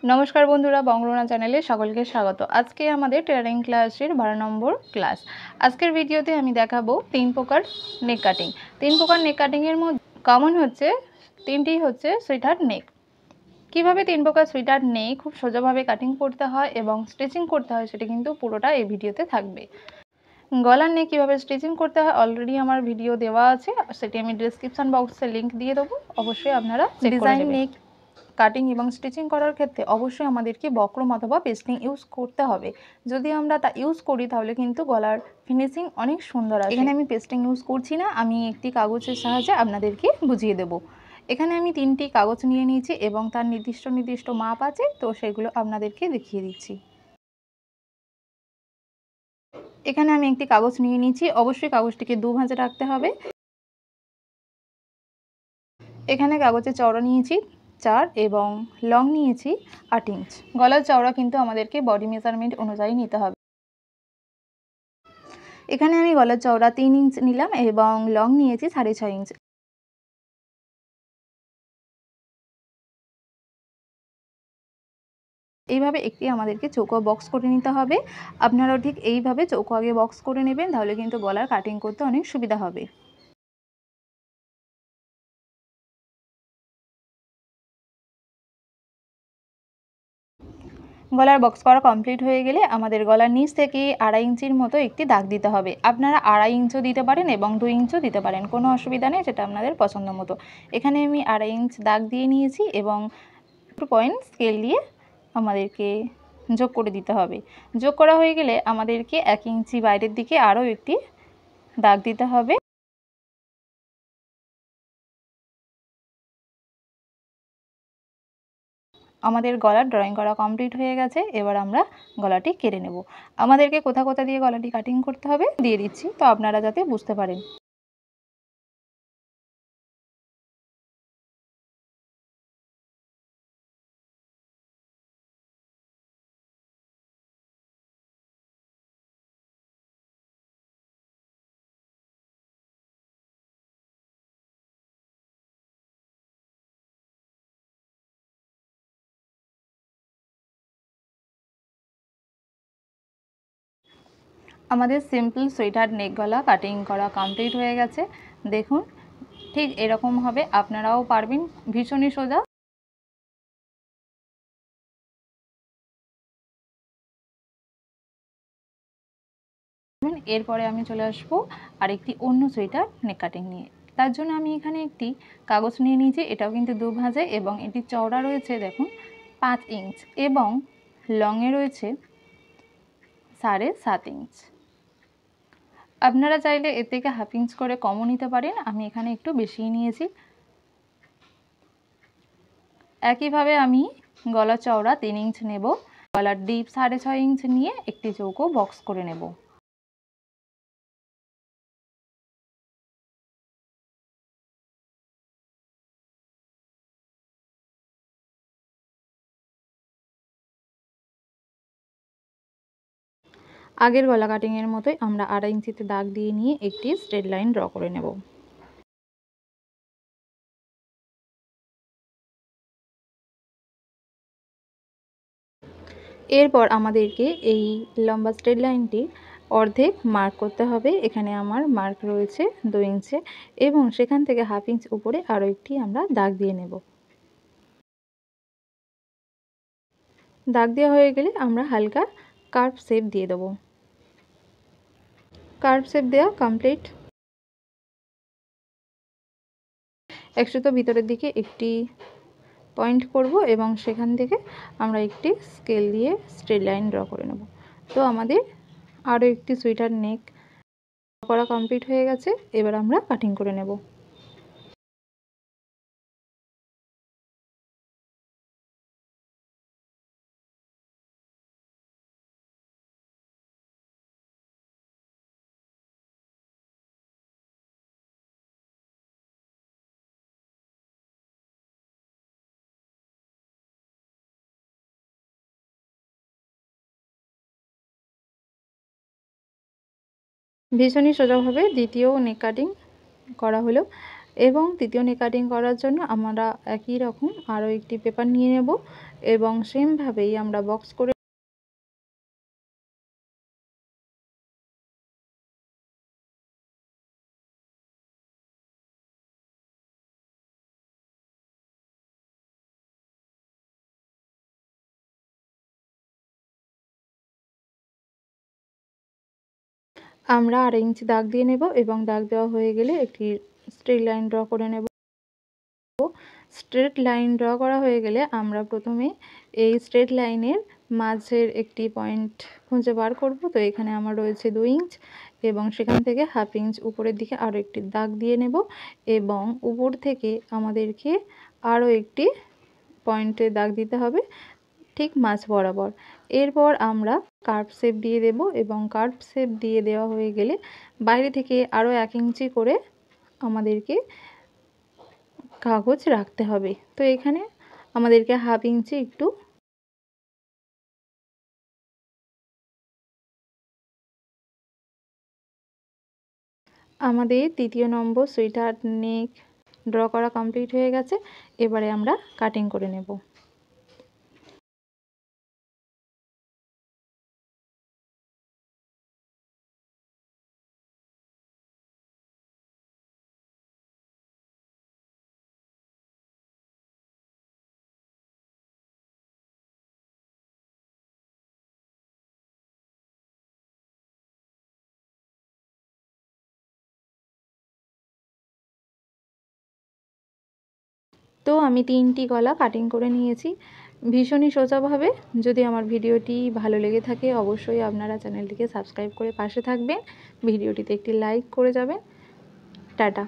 नमस्कार बंधुरा बंगलोना चैनेले सकलके स्वागत। आज के आमादेर टेलरिंग क्लासेर 12 नम्बर क्लास। आजकेर भिडियोते आमी देखाबो 3 प्रकार नेक काटिंग। 3 प्रकार नेक काटिंगेर मध्य कमन होच्छे तीनटी होच्छे सुइटार नेक। किभाबे 3 प्रकार सुइटार नेक खूब सोजाभावे काटिंग करते हय एबं स्टिचिंग करते हय सेटा किन्तु पुरोटा एई भिडियोते थाकबे। गलार नेक किभाबे स्टिचिंग करते हय अलरेडी आमार भिडियो देওয়া আছে, सेटी आमी डेसक्रिपशन बक्से लिंक दिए देबो, अवश्यई आपनारा चेक करे नेबेन। नेक काटिंग एबं स्टिचिंग करार क्षेत्रे अवश्यई आमादेरके बक्रम अथवा पेस्टिंग इउज करते हबे। यदि आमरा ता इउज करी ताहले किन्तु गलार फिनिशिंग अनेक सुंदर आसे। एखाने आमी पेस्टिंग इउज करछि ना, आमी एकटी कागजेर साहाज्ये आपनादेरके बुझिए देब। एखाने आमी 3टी कागज निये निয়েছি एबं तार निर्दिष्ट माप आछे, तो सेगुलो आपनादेरके देखिए दिচ্ছি। एखाने आमी एकटी कागज निये निয়েছি, अवश्यई कागजटिके दु भाঁজে राखते हबे। एखाने कागजेर चौड़ा निয়েছি 4 एबं लং निয়েছি 8 इंच। गलार चौड़ा किन्तु आमादेरके बडी मेजारमेंट अनुयायी निते हबे। एखाने आमी गलार चौड़ा 3 इंच निलाम एबं लং निয়েছি 6.5 इंच। এইভাবে একটি আমাদেরকে চৌকো বক্স করে নিতে হবে। আপনারাও ঠিক এইভাবে চৌকো আগে বক্স করে নেবেন, তাহলে কিন্তু গলার কাটিং করতে অনেক সুবিধা হবে। গলার বক্স করা কমপ্লিট হয়ে গেলে আমাদের গলার নিচ থেকে 2.5 ইঞ্চির মতো একটি দাগ দিতে হবে। আপনারা 2.5 ইঞ্চও দিতে পারেন এবং 2 ইঞ্চও দিতে পারেন, কোনো অসুবিধা নেই, যেটা আপনাদের পছন্দ মতো। এখানে আমি 2.5 ইঞ্চ দাগ দিয়ে নিয়েছি এবং 2 পয়েন্ট স্কেল দিয়ে আমাদেরকে যোগ করে দিতে হবে। যোগ করা হয়ে গেলে আমাদেরকে 1 ইঞ্চি বাইরের দিকে আরও একটি দাগ দিতে হবে। আমাদের গলার ড্রয়িং করা কমপ্লিট হয়ে গেছে। এবার আমরা গলাটি কেটে নেব। আমাদেরকে কোথা কোথা দিয়ে গলাটি কাটিং করতে হবে দিয়ে দিচ্ছি, তো আপনারা যাতে বুঝতে পারেন। আমাদের সিম্পল সোয়েটার নেক গলা কাটিং করা কমপ্লিট হয়ে গেছে। দেখুন ঠিক এরকম হবে, আপনারাও পারবেন, ভীষণই সোজা। এরপরে আমি চলে আসবো আরেকটি অন্য সোয়েটার নেক কাটিং নিয়ে। তার জন্য আমি এখানে একটি কাগজ নিয়ে নিয়েছি, এটাও কিন্তু 2 ভাঁজে এবং এটি চওড়া রয়েছে দেখুন 5 ইঞ্চ এবং লংয়ে রয়েছে 7.5 ইঞ্চ। আপনারা চাইলে এর থেকে হাফ ইঞ্চ করে কমও নিতে পারেন, আমি এখানে একটু বেশিই নিয়েছি। একইভাবে আমি গলা চওড়া 3 ইঞ্চ নেব, গলার ডিপ 6.5 ইঞ্চ নিয়ে একটি চৌকো বক্স করে নেব। আগের গলা কাটিংয়ের মতোই আমরা 2.5 ইঞ্চিতে দাগ দিয়ে নিয়ে একটি স্ট্রেট লাইন ড্র করে নেব। এরপর আমাদেরকে এই লম্বা স্ট্রেট লাইনটি অর্ধেক মার্ক করতে হবে। এখানে আমার মার্ক রয়েছে 2 ইঞ্চে এবং সেখান থেকে হাফ ইঞ্চ উপরে আরও একটি আমরা দাগ দিয়ে নেব। দাগ দেওয়া হয়ে গেলে আমরা হালকা কার্ভ শেপ দিয়ে দেবো। কার্ভ শেপ দেওয়া কমপ্লিট। একটু ভিতরের দিকে একটি পয়েন্ট করব এবং সেখান থেকে আমরা একটি স্কেল দিয়ে স্ট্রেট লাইন ড্র করে নেব। তো আমাদের আরও একটি সোয়েটার নেক করা কমপ্লিট হয়ে গেছে। এবার আমরা কাটিং করে নেব। ভীষণই সোজাভাবে দ্বিতীয় নেক কাটিং করা হলো। এবং তৃতীয় নেক কাটিং করার জন্য আমরা একই রকম আরও একটি পেপার নিয়ে নেব এবং সেমভাবেই আমরা বক্স করে আমরা 2.5 ইঞ্চি দাগ দিয়ে নেব এবং দাগ দেওয়া হয়ে গেলে একটি স্ট্রেট লাইন ড্র করে নেব। স্ট্রেট লাইন ড্র করা হয়ে গেলে আমরা প্রথমে এই স্ট্রেট লাইনের মাঝের একটি পয়েন্ট খুঁজে বার করব। তো এখানে আমার রয়েছে 2 ইঞ্চ এবং সেখান থেকে 1/2 ইঞ্চ উপরের দিকে আরও একটি দাগ দিয়ে নেব এবং উপর থেকে আমাদেরকে আরও একটি পয়েন্টে দাগ দিতে হবে ঠিক মাঝ বরাবর। এরপর আমরা কার্ভ শেপ দিয়ে দেব এবং কার্ভ শেপ দিয়ে দেওয়া হয়ে গেলে বাইরে থেকে আরও 1 ইঞ্চি করে আমাদেরকে কাগজ রাখতে হবে। তো এখানে আমাদেরকে 1/2 ইঞ্চি একটু আমাদের 3য় নম্বর সুইটহার্ট নেক ড্র করা কমপ্লিট হয়ে গেছে। এবারে আমরা কাটিং করে নেব। তো আমি 3টি গলা কাটিং করে নিয়েছি ভীষণই সোজাভাবে। যদি আমার ভিডিওটি ভালো লেগে থাকে অবশ্যই আপনারা চ্যানেলটিকে সাবস্ক্রাইব করে পাশে থাকবেন, ভিডিওটিতে একটি লাইক করে যাবেন। টাটা।